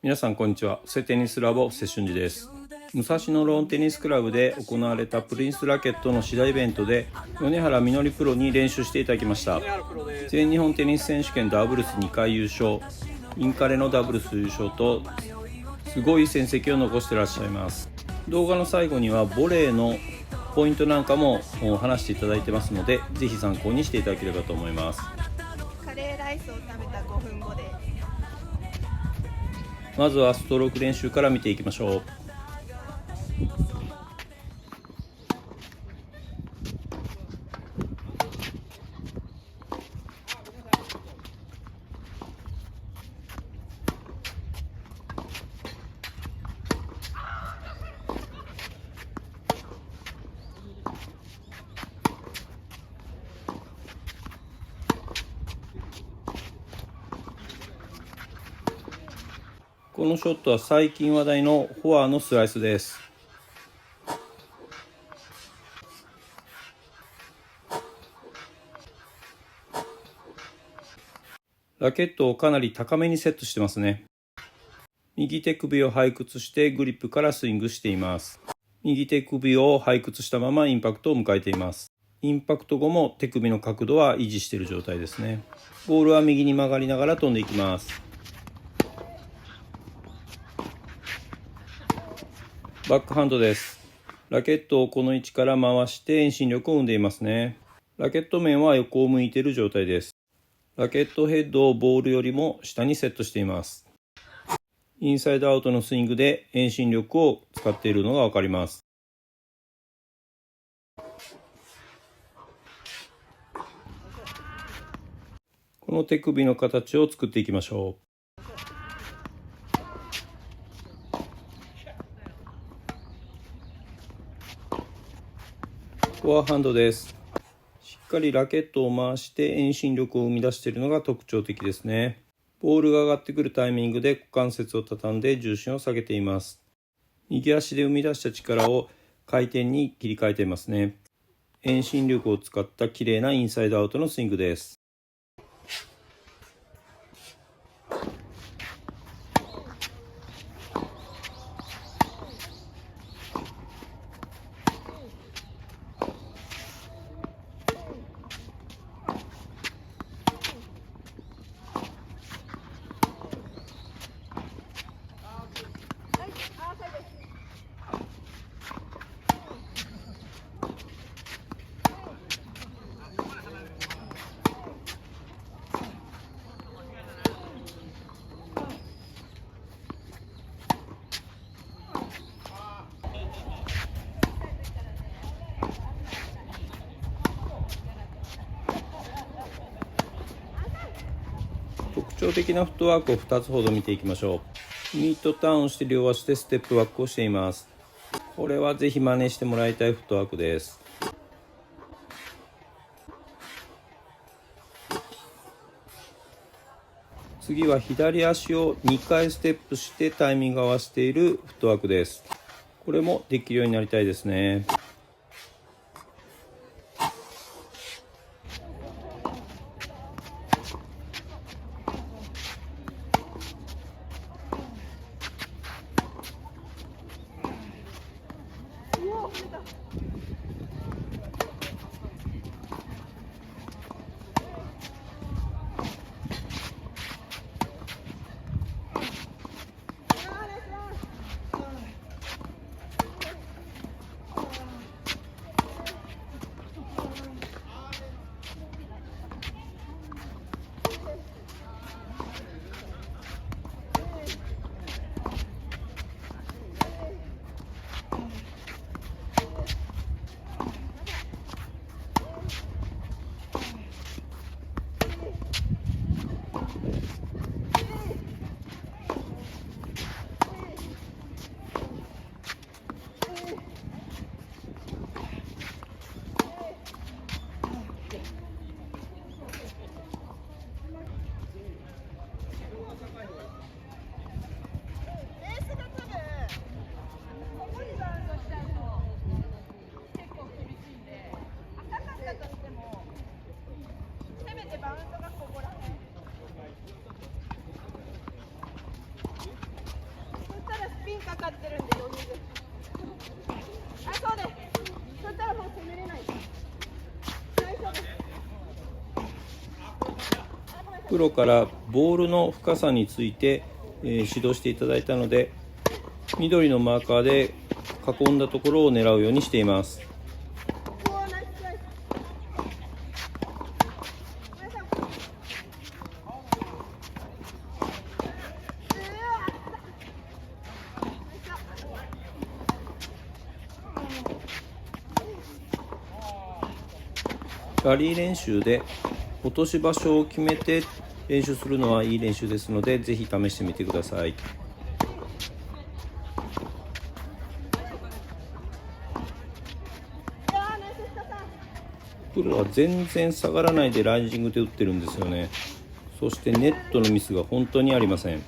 皆さんこんにちは。布施テニスラボ布施俊二です。武蔵野ローンテニスクラブで行われたプリンスラケットの試合イベントで米原みのりプロに練習していただきました。全日本テニス選手権ダブルス2回優勝、インカレのダブルス優勝とすごい戦績を残していらっしゃいます。動画の最後にはボレーのポイントなんかも話していただいてますので、ぜひ参考にしていただければと思います。カレーライスを食べた5分後です。まずはストローク練習から見ていきましょう。このショットは最近話題のフォアのスライスです。ラケットをかなり高めにセットしてますね。右手首を背屈してグリップからスイングしています。右手首を背屈したままインパクトを迎えています。インパクト後も手首の角度は維持している状態ですね。ボールは右に曲がりながら飛んでいきます。バックハンドです。ラケットをこの位置から回して遠心力を生んでいますね。ラケット面は横を向いている状態です。ラケットヘッドをボールよりも下にセットしています。インサイドアウトのスイングで遠心力を使っているのがわかります。この手首の形を作っていきましょう。フォアハンドです。しっかりラケットを回して遠心力を生み出しているのが特徴的ですね。ボールが上がってくるタイミングで股関節を畳んで重心を下げています。右足で生み出した力を回転に切り替えていますね。遠心力を使った綺麗なインサイドアウトのスイングです。特徴的なフットワークを2つほど見ていきましょう。ミッドターンして両足でステップバックをしています。これはぜひ真似してもらいたいフットワークです。次は左足を2回ステップしてタイミングを合わせているフットワークです。これもできるようになりたいですね。かかってるんで余裕です。あ、そうです。そしたらもう攻めれない。大丈夫です。プロからボールの深さについて、指導していただいたので、緑のマーカーで囲んだところを狙うようにしています。ラリー練習で落とし場所を決めて練習するのはいい練習ですので、ぜひ試してみてください。プロは全然下がらないでライジングで打ってるんですよね。そしてネットのミスが本当にありません。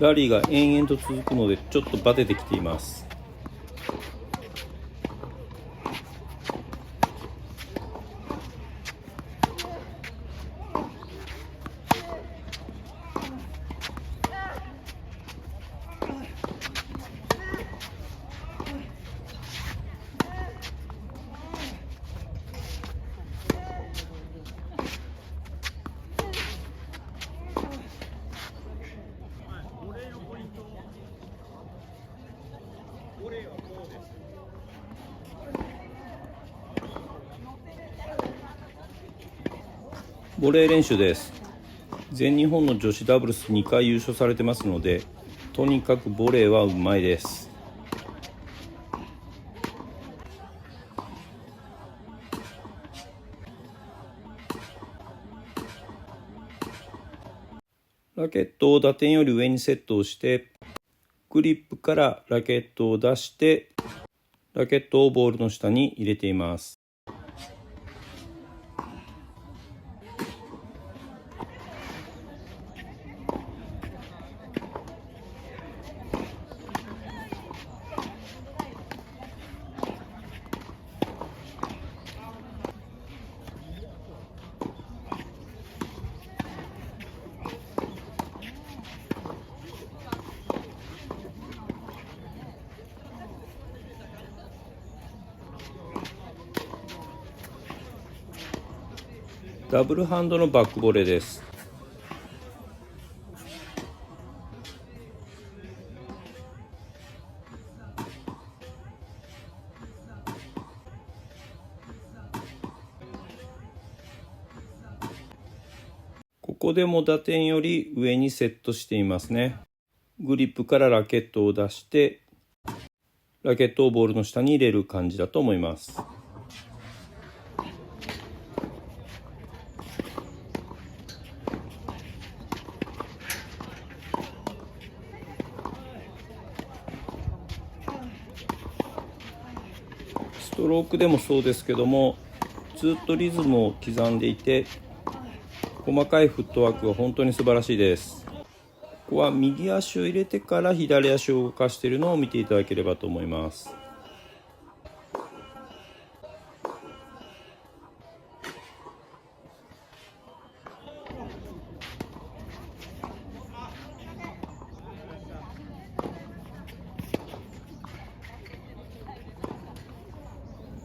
ラリーが延々と続くのでちょっとバテてきています。ボレー練習です。全日本の女子ダブルス2回優勝されてますので、とにかくボレーはうまいです。ラケットを打点より上にセットをして、グリップからラケットを出して、ラケットをボールの下に入れています。ダブルハンドのバックボレーです。ここでも打点より上にセットしていますね。グリップからラケットを出して、ラケットをボールの下に入れる感じだと思います。ストロークでもそうですけども、ずっとリズムを刻んでいて、細かいフットワークが本当に素晴らしいです。ここは右足を入れてから左足を動かしているのを見ていただければと思います。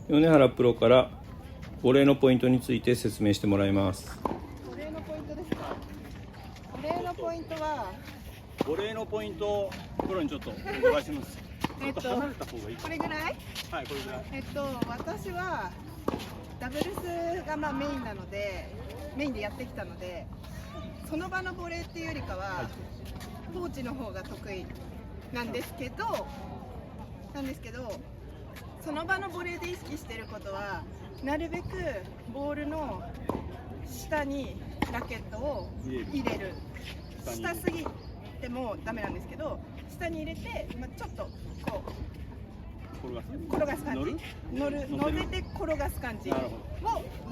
米原プロからボレーのポイントについて説明してもらいます。ボレーのポイントですか。ボレーのポイントは、ボレーのポイントをプロにちょっとお願いします。離れた方がいい。これぐらい？はい、これぐらい。私はダブルスがメインなので、メインでやってきたので、その場のボレーっていうよりかは、ポーチの方が得意なんですけど、その場のボレーで意識していることは、なるべくボールの下にラケットを入れる。下すぎてもダメなんですけど、下に入れて、ちょっとこう転がす感じ、乗せて転がす感じを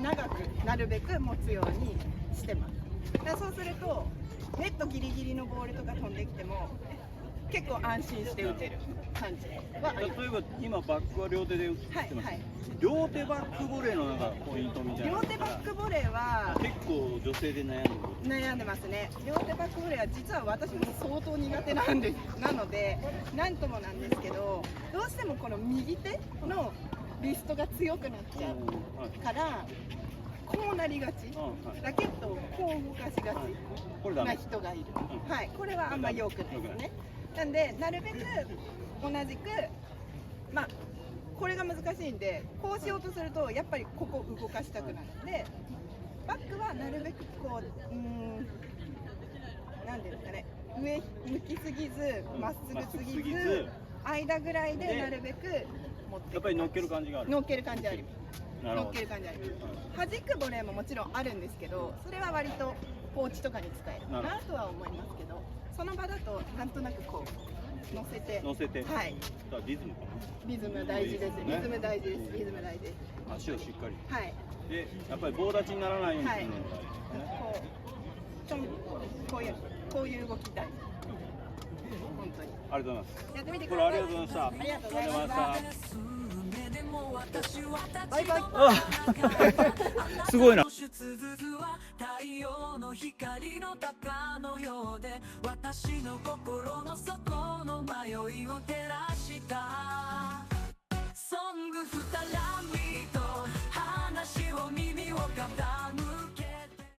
長くなるべく持つようにしてます。だからそうするとネットギリギリのボールとか飛んできても結構安心して打てる感じはあります。例えば今バックは両手で打ってます、はいはい、両手バックボレーのなんかポイントみたいな両手バックボレーは結構女性で悩んでますね。両手バックボレーは実は私も相当苦手なんです。なのでなんともなんですけど、どうしてもこの右手のリストが強くなっちゃうからこうなりがち、ラケットをこう動かしがちな人がいる、はい、これはあんま良くないですね。なんでなるべく同じく、まあこれが難しいんで、こうしようとするとやっぱりここ動かしたくなるので、バックはなるべくこうなんていうんですかね、上向きすぎずまっすぐすぎず間ぐらいでなるべく持ってやっぱり乗っける感じがある。乗っける感じあります。なるほど乗っける感じあります。弾くボレーももちろんあるんですけど、それは割とポーチとかに使えるなとは思いますけど、その場だとなんとなくこう乗せて、はい、リズムかな。リズム大事です。リズム大事です。リズム大事です。足をしっかり。はい。で、やっぱり棒立ちにならないようにするのが、こうちょんこういう動き大事。本当に。ありがとうございます。やってみてくこれださい。ありがとうございました。ありがとうございました。バイバイ。あすごいな。太陽の光の鷹のようで私の心の